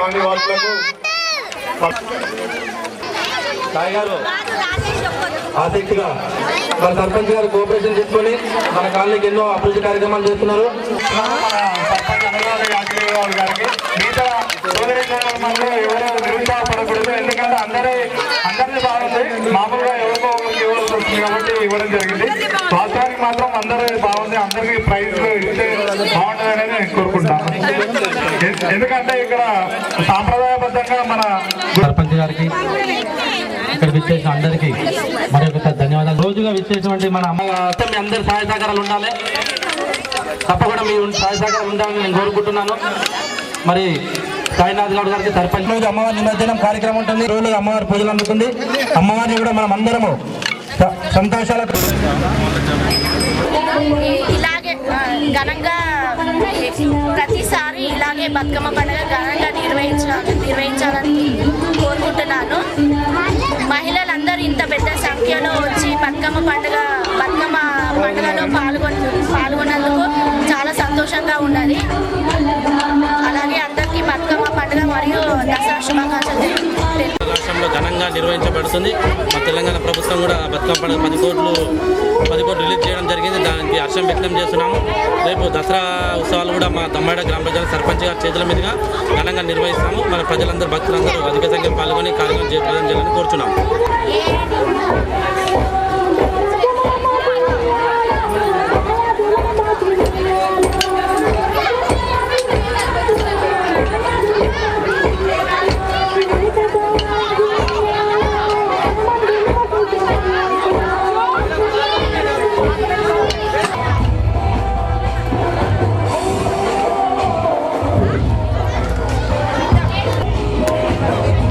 Colony వాసులకు సాయి గారు ఆసక్తిగా మన సర్పంచ్ గారు కోఆపరేషన్ తీసుకొని మన కాలనీకి ఎన్నో అభివృద్ధి కార్యక్రమాలు చేస్తున్నారు. గారికి మిగతా సోదరి ఎవరో నిరుత్సాహపడకూడదు, ఎందుకంటే అందరినీ బాగుంది, మామూలుగా ఎవరికో ఇవ్వాల్సి వస్తుంది కాబట్టి ఇవ్వడం జరిగింది. వాస్తవానికి మాత్రం అందరూ బాగుంది, అందరికీ ప్రైజ్ ఇస్తే బాగుంటుందని నేను కోరుకుంటాను. ఎందుకంటే ఇక్కడ సాంప్రదాయబద్ధంగా మన సర్పంచ్ గారికి ఇక్కడ విచ్చేసిన అందరికీ మరొక ధన్యవాదాలు. రోజుగా విచ్చేసినటువంటి మన అమ్మ మీ అందరి సహాయ సహకారాలు ఉండాలి, తప్పకుండా మీ సహాయ సహకారాలు ఉండాలని నేను కోరుకుంటున్నాను. మరి సాయినాథ్ గౌడ్ గారికి సర్పంచ్ రోజు అమ్మవారి నిమజ్జనం కార్యక్రమం ఉంటుంది. రోజు అమ్మవారి పూజలు అందుతుంది. అమ్మవారిని కూడా మనం అందరము సంతోషాలకు ఇలాగే ఘనంగా ప్రతిసారి ఇలాగే బతుకమ్మ పండుగ ఘనంగా నిర్వహించాలని కోరుకుంటున్నాను. మహిళలందరూ ఇంత పెద్ద సంఖ్యలో వచ్చి బతుకమ్మ పండుగలో పాల్గొన్నందుకు చాలా సంతోషంగా ఉన్నది. అలాగే అందరికీ బతుకమ్మ పండుగ మరియు దసరా శుభాకాంక్షలు. రాష్ట్రంలో ఘనంగా నిర్వహించబడుతుంది. మా తెలంగాణ ప్రభుత్వం కూడా బతుకమ్మ పండుగ 10 కోట్లు రిలీజ్ చేయడం జరిగింది. దానికి హర్షం వ్యక్తం చేస్తున్నాము. రేపు దసరా ఉత్సవాలు కూడా మా దమ్మాడ గ్రామ ప్రజల సర్పంచ్ గారి చేతుల మీదుగా ఘనంగా నిర్వహిస్తాము. మన ప్రజలందరూ భక్తులందరూ అధిక సంఖ్యలో పాల్గొని కార్యక్రమం చేయాలని కోరుచున్నాము.